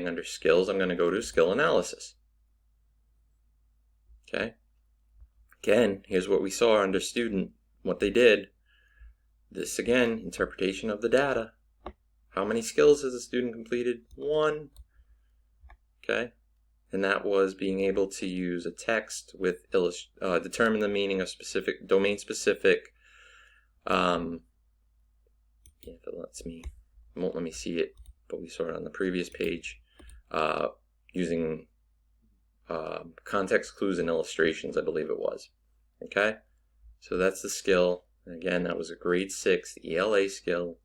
under skills, I'm going to go to skill analysis. Okay. Again, here's what we saw under student, what they did. This again, interpretation of the data. How many skills has a student completed? 1. Okay. And that was being able to use a text with determine the meaning of specific, domain-specific. If it lets me, it won't let me see it, but we saw it on the previous page. Using context clues and illustrations, I believe it was. Okay, so that's the skill. And again, that was a grade 6 ELA skill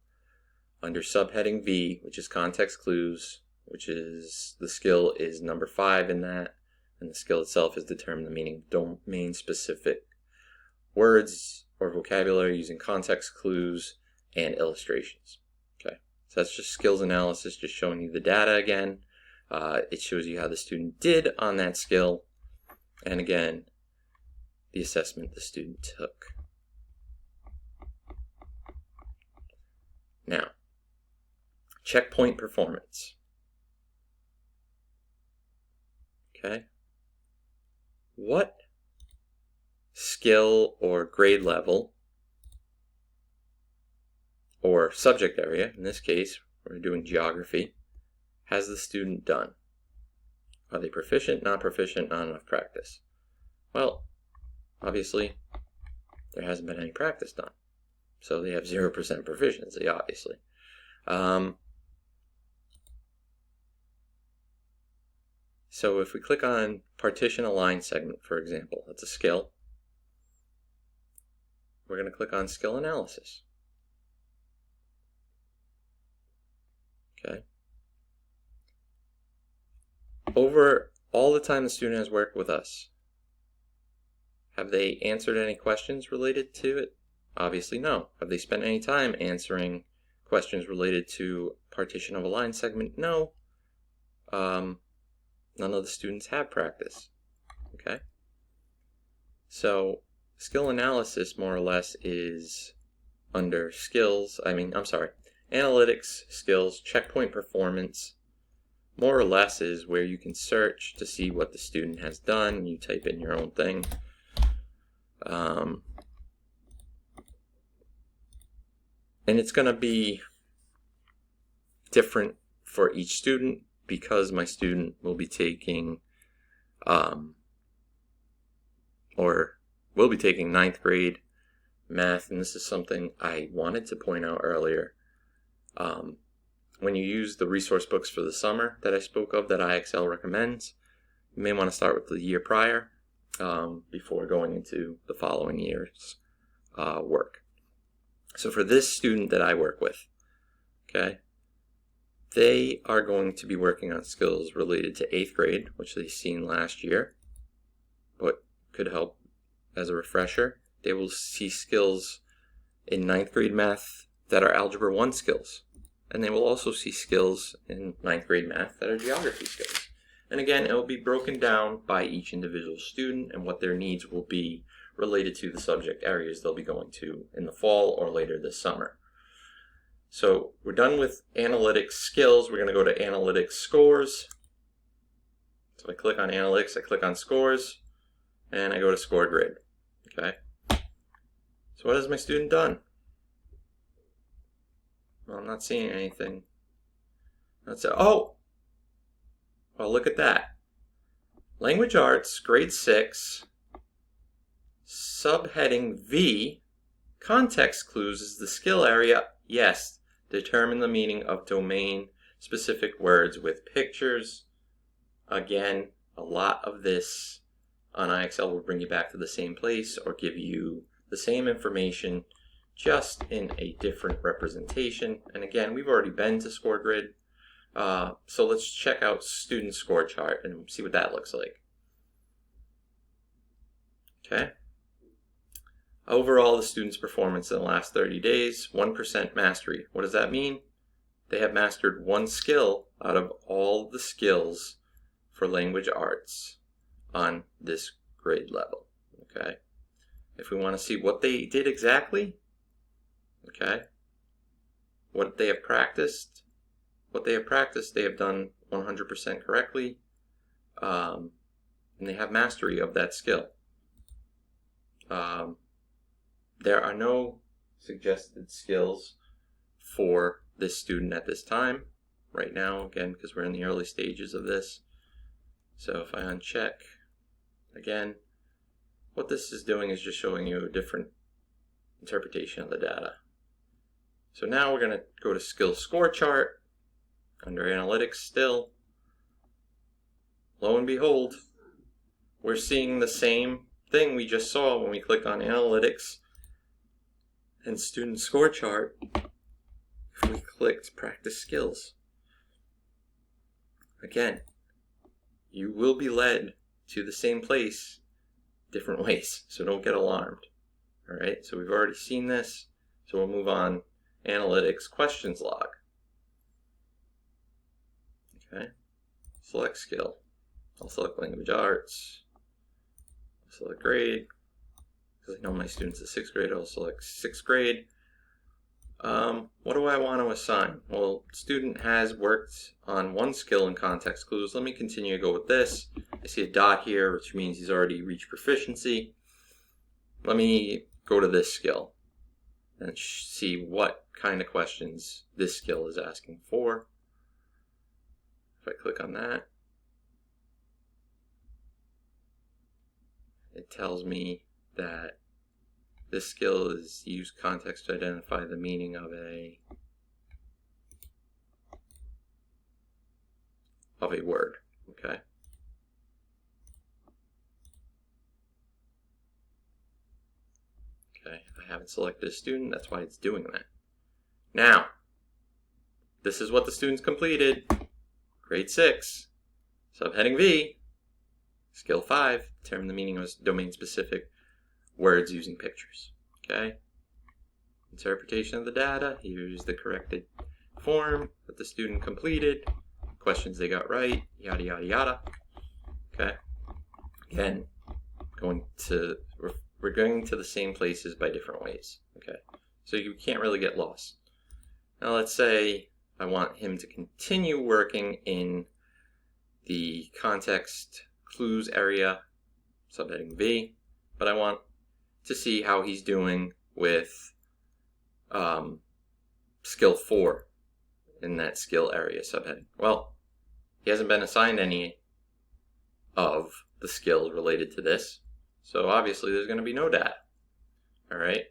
under subheading V, which is context clues, which is the skill is number 5 in that, and the skill itself is determine the meaning of domain-specific words or vocabulary using context clues and illustrations. Okay, so that's just skills analysis, just showing you the data again. It shows you how the student did on that skill, and again, the assessment the student took. Now, checkpoint performance. Okay, what skill or grade level or subject area, in this case we're doing geography, has the student done? Are they proficient, not proficient, not enough practice? Well, obviously there hasn't been any practice done, so they have 0% proficiency, obviously. So if we click on partition align segment, for example, that's a skill. We're going to click on skill analysis. Okay. Over all the time the student has worked with us, have they answered any questions related to it? Obviously no. Have they spent any time answering questions related to partition of a line segment? No. None of the students have practice. Okay. So skill analysis more or less is under skills, analytics, skills, checkpoint performance, more or less is where you can search to see what the student has done. You type in your own thing. And it's going to be different for each student because my student will be taking will be taking 9th grade math, and this is something I wanted to point out earlier. When you use the resource books for the summer that I spoke of that IXL recommends, you may want to start with the year prior before going into the following year's work. So for this student that I work with, okay, they are going to be working on skills related to 8th grade, which they've seen last year, but could help as a refresher. They will see skills in 9th grade math that are Algebra 1 skills. And they will also see skills in 9th grade math that are geography skills. And again, it will be broken down by each individual student and what their needs will be related to the subject areas they'll be going to in the fall or later this summer. So we're done with analytics skills. We're going to go to analytics scores. So I click on analytics, I click on scores, and I go to score grid. Okay. So what has my student done? Well, I'm not seeing anything. That's it. Oh! Well, look at that. Language Arts, grade 6, subheading V, context clues is the skill area. Yes, determine the meaning of domain-specific words with pictures. Again, a lot of this on IXL will bring you back to the same place or give you the same information just in a different representation. And again, we've already been to score grid. So let's check out student score chart and see what that looks like. Okay. Overall, the student's performance in the last 30 days, 1% mastery. What does that mean? They have mastered one skill out of all the skills for language arts on this grade level. Okay. If we want to see what they did exactly, okay, what they have practiced, they have done 100% correctly, and they have mastery of that skill. There are no suggested skills for this student at this time, right now, again, because we're in the early stages of this. So if I uncheck, again, what this is doing is just showing you a different interpretation of the data. So now we're going to go to skill score chart under analytics still. Lo and behold, we're seeing the same thing we just saw when we click on analytics and student score chart if we clicked practice skills. Again, you will be led to the same place different ways, so don't get alarmed. Alright, so we've already seen this, so we'll move on. Analytics questions log. Okay, select skill. I'll select language arts. I'll select grade, because I know my students are 6th grade. I'll select 6th grade. What do I want to assign? Well, student has worked on one skill in context clues. Let me continue to go with this. I see a dot here, which means he's already reached proficiency. Let me go to this skill and see what kind of questions this skill is asking for. If I click on that, it tells me that this skill is use context to identify the meaning of a word. Okay. Okay, I haven't selected a student, that's why it's doing that. Now, this is what the students completed. Grade 6, subheading V, skill 5, determine the meaning of domain-specific words using pictures. Okay? Interpretation of the data, here's the corrected form that the student completed, questions they got right, yada yada yada. Okay? Again, we're going to the same places by different ways. Okay? So you can't really get lost. Now let's say I want him to continue working in the context clues area, subheading V, but I want to see how he's doing with skill 4 in that skill area subheading. Well, he hasn't been assigned any of the skills related to this, so obviously there's going to be no data. Alright,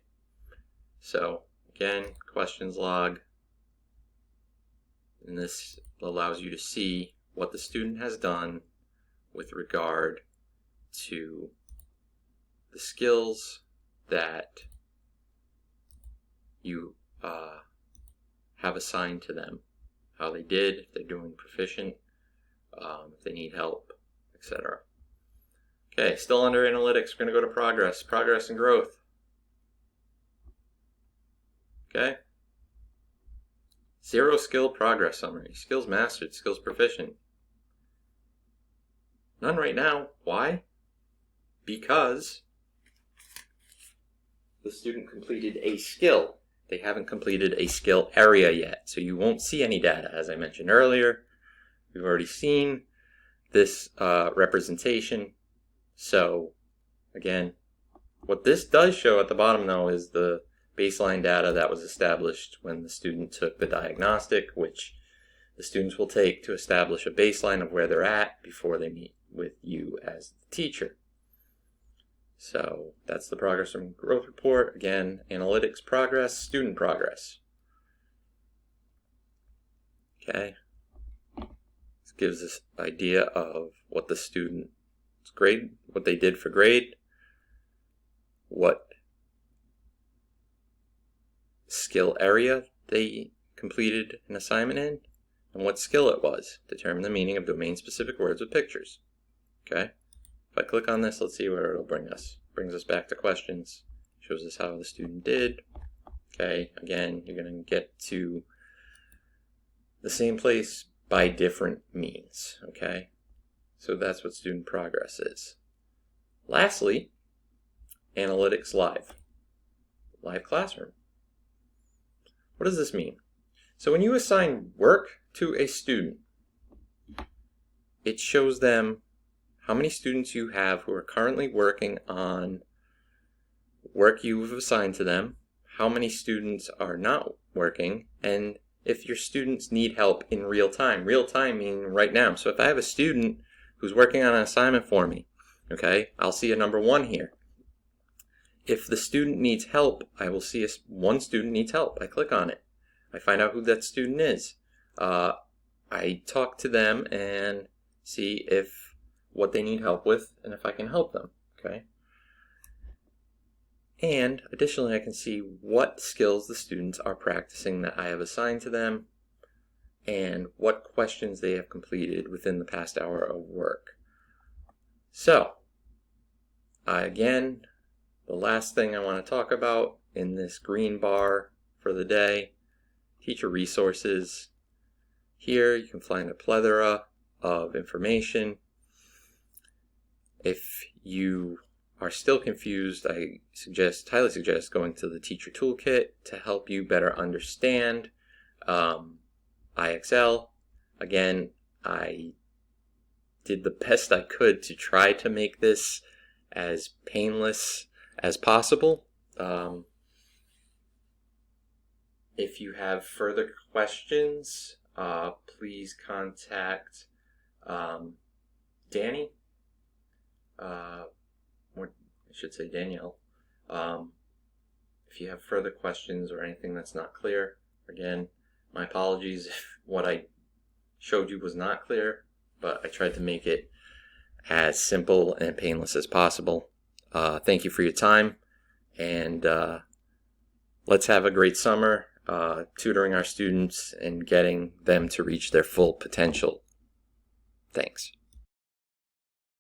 so again, questions log, and this allows you to see what the student has done with regard to the skills that you have assigned to them, how they did, if they're doing proficient, if they need help, etc. Okay, still under analytics, we're going to go to progress and growth. Okay, 0 skill progress summary, skills mastered, skills proficient. None right now. Why? Because the student completed a skill. They haven't completed a skill area yet, so you won't see any data. As I mentioned earlier, we've already seen this representation. So again, what this does show at the bottom though is the baseline data that was established when the student took the diagnostic, which the students will take to establish a baseline of where they're at before they meet with you as the teacher. So that's the progress and growth report. Again, analytics progress, student progress. Okay. This gives us an idea of what the student's grade, what they did for grade, what skill area they completed an assignment in, and what skill it was. Determine the meaning of domain-specific words with pictures. Okay? If I click on this, let's see where it'll bring us. Brings us back to questions. Shows us how the student did. Okay, again, you're going to get to the same place by different means. Okay? So that's what student progress is. Lastly, analytics live. Live classroom. What does this mean? So when you assign work to a student, it shows them how many students you have who are currently working on work you've assigned to them, how many students are not working, and if your students need help in real time. Real time meaning right now. So if I have a student who's working on an assignment for me, okay, I'll see a number 1 here. If the student needs help, I will see one student needs help. I click on it. I find out who that student is. I talk to them and see what they need help with and if I can help them. Okay. And additionally, I can see what skills the students are practicing that I have assigned to them and what questions they have completed within the past hour of work. So, again, the last thing I want to talk about in this green bar for the day, teacher resources. Here you can find a plethora of information. If you are still confused, I highly suggest going to the teacher toolkit to help you better understand IXL. Again, I did the best I could to try to make this as painless as possible. If you have further questions, please contact Danny. Or I should say Danielle. If you have further questions or anything that's not clear, again, my apologies if what I showed you was not clear, but I tried to make it as simple and painless as possible. Thank you for your time, and let's have a great summer tutoring our students and getting them to reach their full potential. Thanks.